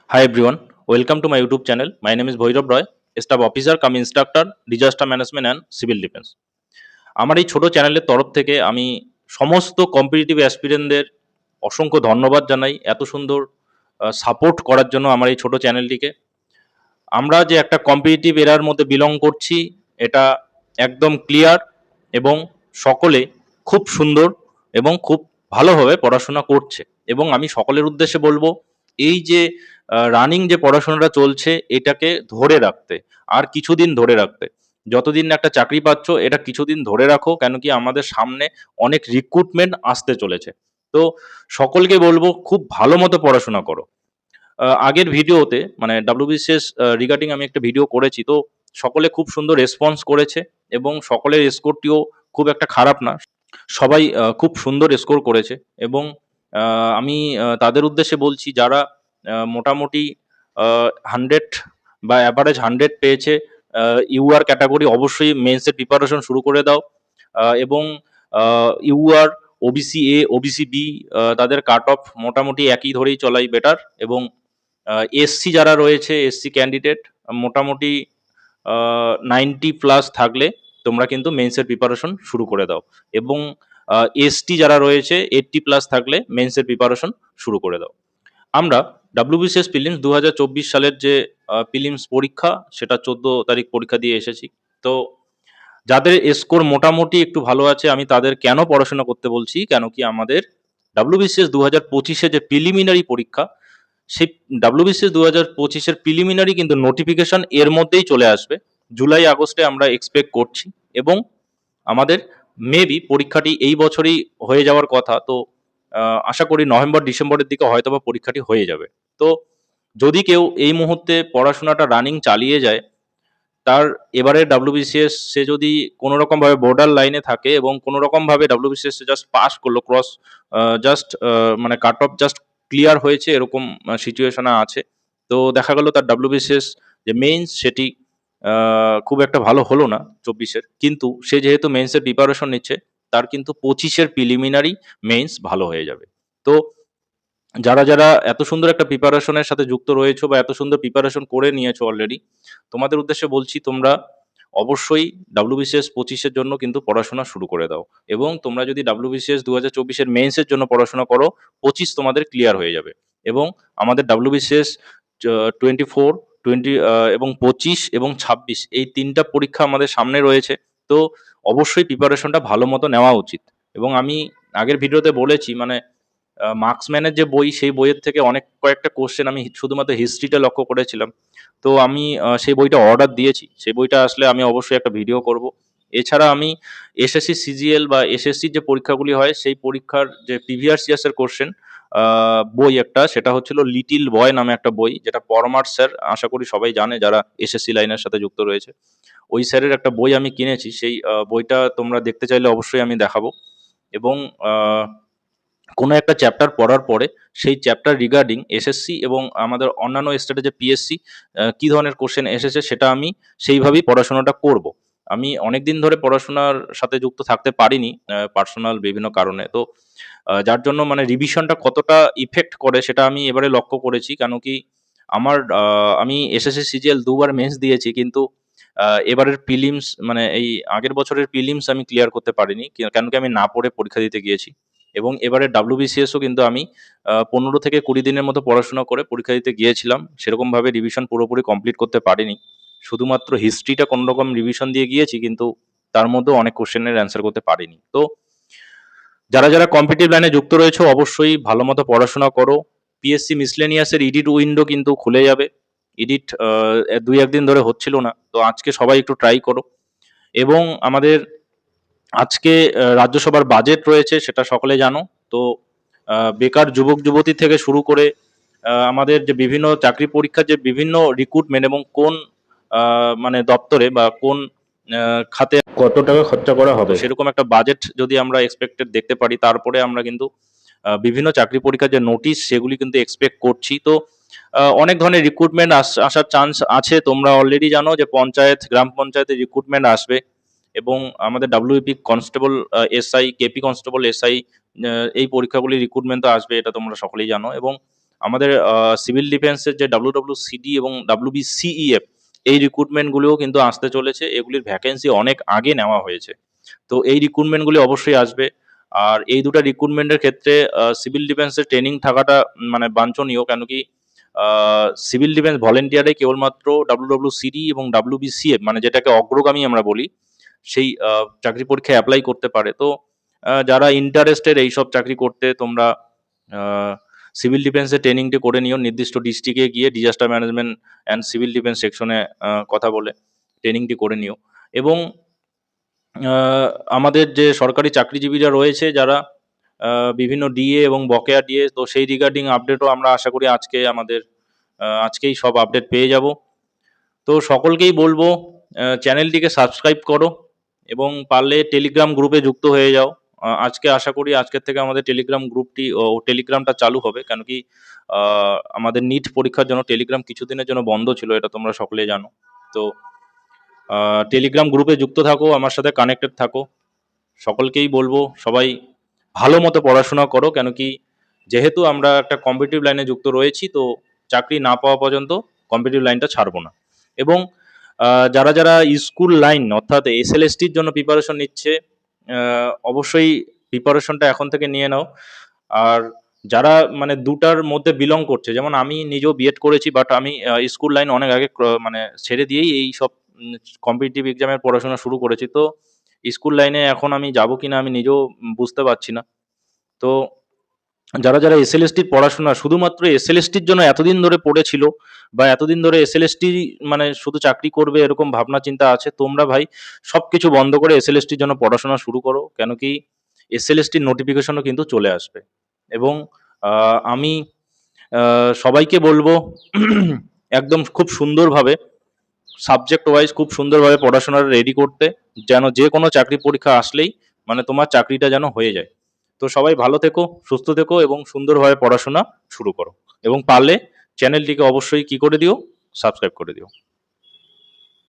Hi everyone, welcome to my YouTube channel. My name is Bhairav Roy, Staff Officer cum Instructor, Disaster Management and Civil Defense. আমার এই ছোট চ্যানেলের তরফ থেকে আমি সমস্ত কম্পিটিটিভ অ্যাসপিরেন্টদের অসংখ্য ধন্যবাদ জানাই এত সুন্দর সাপোর্ট করার জন্য আমার এই ছোট চ্যানেলটিকে। আমরা যে একটা কম্পিটিটিভ এরার মধ্যে বিলং করছি এটা একদম ক্লিয়ার এবং সকলে খুব সুন্দর এবং খুব ভালোভাবে পড়াশোনা করছে এবং আমি সকলের উদ্দেশ্যে বলবো এই যে রানিং যে পড়াশোনাটা চলছে এটাকে ধরে রাখতে আর কিছুদিন ধরে রাখতে যতদিন না একটা চাকরি পাচ্ছ এটা কিছুদিন ধরে রাখো কেন কি আমাদের সামনে অনেক রিক্রুটমেন্ট আসতে চলেছে। তো সকলকে বলবো খুব ভালো মতো পড়াশোনা করো। আগের ভিডিওতে মানে ডাব্লিউবিসিএস রিগার্ডিং আমি একটা ভিডিও করেছি, তো সকলে খুব সুন্দর রেসপন্স করেছে এবং সকলের স্কোরটিও খুব একটা খারাপ না। সবাই খুব সুন্দর স্কোর করেছে এবং আমি তাদের উদ্দেশ্যে বলছি যারা মোটামুটি 100 বা অ্যাভারেজ 100 পেয়েছে ইউআর ক্যাটাগরি অবশ্যই মেন্সের প্রিপারেশন শুরু করে দাও এবং UR OBC A OBC B তাদের কাট অফ মোটামুটি একই ধরেই চলাই বেটার এবং এসসি যারা রয়েছে এসসি ক্যান্ডিডেট মোটামুটি 90+ থাকলে তোমরা কিন্তু মেন্সের প্রিপারেশন শুরু করে দাও এবং এসটি যারা রয়েছে 80+ থাকলে মেন্সের প্রিপারেশন শুরু করে দাও। আমরা ডাব্লিউবিসিএস প্রিলিমস 2024 সালের যে প্রিলিমস পরীক্ষা সেটা 14 তারিখ পরীক্ষা দিয়ে এসেছি। তো যাদের স্কোর মোটামুটি একটু ভালো আছে আমি তাদের কেন পড়াশোনা করতে বলছি কেন কি আমাদের ডাব্লিউবিসিএস 2025 যে প্রিলিমিনারি পরীক্ষা সেই ডাব্লিউবিসিএস 2025 প্রিলিমিনারি কিন্তু নোটিফিকেশন এর মধ্যেই চলে আসবে, জুলাই আগস্টে আমরা এক্সপেক্ট করছি এবং আমাদের মেবি পরীক্ষাটি এই বছরই হয়ে যাওয়ার কথা। তো আশা করি নভেম্বর ডিসেম্বরের দিকে হয়তোবা পরীক্ষাটি হয়ে যাবে। তো যদি কেউ এই মুহূর্তে পড়াশোনাটা রানিং চালিয়ে যায় তার এবারে ডাব্লিউবিসিএস সে যদি কোনো রকমভাবে বর্ডার লাইনে থাকে এবং কোনো রকমভাবে ডাব্লিউবিসিএস জাস্ট পাস করলো ক্রস জাস্ট মানে কাট অফ জাস্ট ক্লিয়ার হয়েছে এরকম সিচুয়েশনে আছে, তো দেখা গেল তার ডাব্লিউবিসিএস যে মেইনস সেটি খুব একটা ভালো হলো না 24-এর, কিন্তু সে যেহেতু মেইনসের প্রিপারেশন নিচ্ছে তার কিন্তু 25-এর প্রিলিমিনারি মেইনস ভালো হয়ে যাবে। তো যারা এত সুন্দর একটা প্রিপারেশনের সাথে যুক্ত রয়েছো বা এত সুন্দর প্রিপারেশন করে নিয়েছো অলরেডি, তোমাদের উদ্দেশ্যে বলছি তোমরা অবশ্যই ডাব্লিউবিসিএস 25-এর জন্য কিন্তু পড়াশোনা শুরু করে দাও এবং তোমরা যদি ডাব্লিউবিসিএস 2024-এর মেইনসের জন্য পড়াশোনা করো 25 তোমাদের ক্লিয়ার হয়ে যাবে এবং আমাদের ডাব্লিউবিসিএস 24, 20 এবং 25 এবং 26 এই 3টা পরীক্ষা আমাদের সামনে রয়েছে। তো অবশ্যই প্রিপারেশনটা ভালো মতো নেওয়া উচিত এবং আমি আগের ভিডিওতে বলেছি মানে মার্কসম্যানের যে বই সেই বইয়ের থেকে অনেক কয়েকটা কোশ্চেন আমি শুধুমাত্র হিস্ট্রিটা লক্ষ্য করেছিলাম। তো আমি সেই বইটা অর্ডার দিয়েছি, সেই বইটা আসলে আমি অবশ্যই একটা ভিডিও করব। এছাড়া আমি এসএসসি সিজিএল বা এসএসসির যে পরীক্ষাগুলি হয় সেই পরীক্ষার যে প্রিভিয়াস ইয়ার্সের কোশ্চেন বই একটা সেটা হচ্ছিল লিটিল বয় নামে একটা বই, যেটা পরমার স্যার আশা করি সবাই জানে যারা এসএসসি লাইনের সাথে যুক্ত রয়েছে। ওই স্যারের একটা বই আমি কিনেছি, সেই বইটা তোমরা দেখতে চাইলে অবশ্যই আমি দেখাবো এবং কোনো একটা চ্যাপ্টার পড়ার পরে সেই চ্যাপ্টার রিগার্ডিং এসএসসি এবং আমাদের অন্যান্য স্টেটে যে পিএসসি কী ধরনের কোশ্চেন এসেছে সেটা আমি সেইভাবেই পড়াশোনাটা করব। আমি অনেক দিন ধরে পড়াশোনার সাথে যুক্ত থাকতে পারিনি পার্সোনাল বিভিন্ন কারণে। তো যার জন্য মানে রিভিশনটা কতটা ইফেক্ট করে সেটা আমি এবারে লক্ষ্য করেছি। কেন কি আমার আমি এসএসসি সিজিএল ২ বার মেন্স দিয়েছি, কিন্তু এবারের প্রিলিমস মানে এই আগের বছরের প্রিলিমস আমি ক্লিয়ার করতে পারিনি। কেন কি আমি না পড়ে পরীক্ষা দিতে গিয়েছি এবং এবারে ডাব্লিউবিসিএসও কিন্তু আমি 15 থেকে 20 দিনের মতো পড়াশোনা করে পরীক্ষা দিতে গিয়েছিলাম। সেরকমভাবে রিভিশন পুরোপুরি কমপ্লিট করতে পারিনি। শুধুমাত্র হিস্ট্রিটা কোনোরকম রিভিশন দিয়ে গিয়েছি, কিন্তু তার মধ্যেও অনেক কোশ্চেনের অ্যান্সার করতে পারিনি। তো যারা কম্পিটিটিভ লাইনে যুক্ত রয়েছে অবশ্যই ভালো মতো পড়াশোনা করো। পিএসসি মিসলেনিয়াসের এডিট উইন্ডো কিন্তু খুলে যাবে। এডিট 2-1 দিন ধরে হচ্ছিল না। তো আজকে সবাই একটু ট্রাই করো এবং আমাদের আজকে রাজ্যসভার বাজেট রয়েছে সেটা সকলে জানো। তো বেকার যুবক-যুবতী থেকে শুরু করে আমাদের যে বিভিন্ন চাকরি পরীক্ষার যে বিভিন্ন রিক্রুটমেন্ট এবং কোন মানে দপ্তরে বা কোন খাতে কত টাকা খরচা করা হবে সেরকম একটা বাজেট যদি আমরা এক্সপেক্টেড দেখতে পারি তারপরে আমরা কিন্তু বিভিন্ন চাকরি পরীক্ষার যে নোটিশ সেগুলি কিন্তু এক্সপেক্ট করছি। তো অনেক ধরনের রিক্রুটমেন্ট আসার চান্স আছে। তোমরা অলরেডি জানো যে পঞ্চায়েত, গ্রাম পঞ্চায়েতের রিক্রুটমেন্ট আসবে এবং আমাদের WP constable SI, KP constable SI এই পরীক্ষাগুলি রিক্রুটমেন্ট তো আসবে, এটা তোমরা সকলেই জানো এবং আমাদের সিভিল ডিফেন্সের যে WWCD এবং WBCEF এই রিক্রুটমেন্টগুলোও কিন্তু আসতে চলেছে। এগুলির ভ্যাকেন্সি অনেক আগে নেওয়া হয়েছে। তো এই রিক্রুটমেন্টগুলি অবশ্যই আসবে। আর এই দুটো রিক্রুটমেন্টের ক্ষেত্রে সিভিল ডিফেন্সের ট্রেনিং থাকাটা মানে বাঞ্ছনীয়, কেন কি সিভিল ডিফেন্স ভলেন্টিয়ারে কেবলমাত্র WWCD এবং WBCF মানে যেটাকে অগ্রগামী আমরা বলি, সেই চাকরি পরীক্ষায় অ্যাপ্লাই করতে পারে। তো যারা ইন্টারেস্টেড এইসব চাকরি করতে, তোমরা সিভিল ডিফেন্সের ট্রেনিংটি করে নিও। নির্দিষ্ট ডিস্ট্রিক্টে গিয়ে disaster management and civil defence সেকশনে কথা বলে ট্রেনিংটি করে নিও। এবং আমাদের যে সরকারি চাকরিজীবীরা রয়েছে যারা বিভিন্ন ডিএ এবং বকেয়া ডিএ, তো সেই রিগার্ডিং আপডেটও আমরা আশা করি আজকেই সব আপডেট পেয়ে যাব। তো সকলকেই বলবো চ্যানেলটিকে সাবস্ক্রাইব করো এবং পারলে টেলিগ্রাম গ্রুপে যুক্ত হয়ে যাও। আশা করি আজকের থেকে আমাদের টেলিগ্রাম গ্রুপটি টেলিগ্রামটা চালু হবে, কেন কি আমাদের নিট পরীক্ষার জন্য টেলিগ্রাম কিছুদিনের জন্য বন্ধ ছিল, এটা তোমরা সকলেই জানো। তো টেলিগ্রাম গ্রুপে যুক্ত থাকো, আমার সাথে কানেক্টেড থাকো। সকলকেই বলবো সবাই ভালো মতো পড়াশোনা করো, কেন কি যেহেতু আমরা একটা কম্পিটিটিভ লাইনে যুক্ত রয়েছি, তো চাকরি না পাওয়া পর্যন্ত কম্পিটিটিভ লাইনটা ছাড়বো না। এবং যারা যারা স্কুল লাইন অর্থাৎ SLSTর জন্য প্রিপারেশন নিচ্ছে, অবশ্যই প্রিপারেশনটা এখন থেকে নিয়ে নাও। আর যারা মানে দুটার মধ্যে বিলং করছে, যেমন আমি নিজেও বিএড করেছি, বাট আমি স্কুল লাইন অনেক আগে মানে ছেড়ে দিয়েই এই সব কম্পিটিটিভ এক্সামের পড়াশোনা শুরু করেছি। তো স্কুল লাইনে এখন আমি যাব কিনা আমি নিজেও বুঝতে পারছি না। তো যারা যারা SLSTর পড়াশোনা শুধুমাত্র SLSTর জন্য এতদিন ধরে পড়েছিল, বা এতদিন ধরে SLST মানে শুধু চাকরি করবে এরকম ভাবনা চিন্তা আছে, তোমরা ভাই সবকিছু বন্ধ করে SLSTর জন্য পড়াশোনা শুরু করো, কেন কি SLSTর নোটিফিকেশনও কিন্তু চলে আসবে। এবং আমি সবাইকে বলবো একদম খুব সুন্দরভাবে সাবজেক্ট ওয়াইজ খুব সুন্দরভাবে পড়াশোনাটা রেডি করতে, যেন যে কোনো চাকরি পরীক্ষা আসলেই মানে তোমার চাকরিটা যেন হয়ে যায়। তো সবাই ভালো থেকো, সুস্থ থেকো এবং সুন্দরভাবে পড়াশোনা শুরু করো। এবং পারলে চ্যানেলটিকে অবশ্যই কি করে দিও, সাবস্ক্রাইব করে দিও।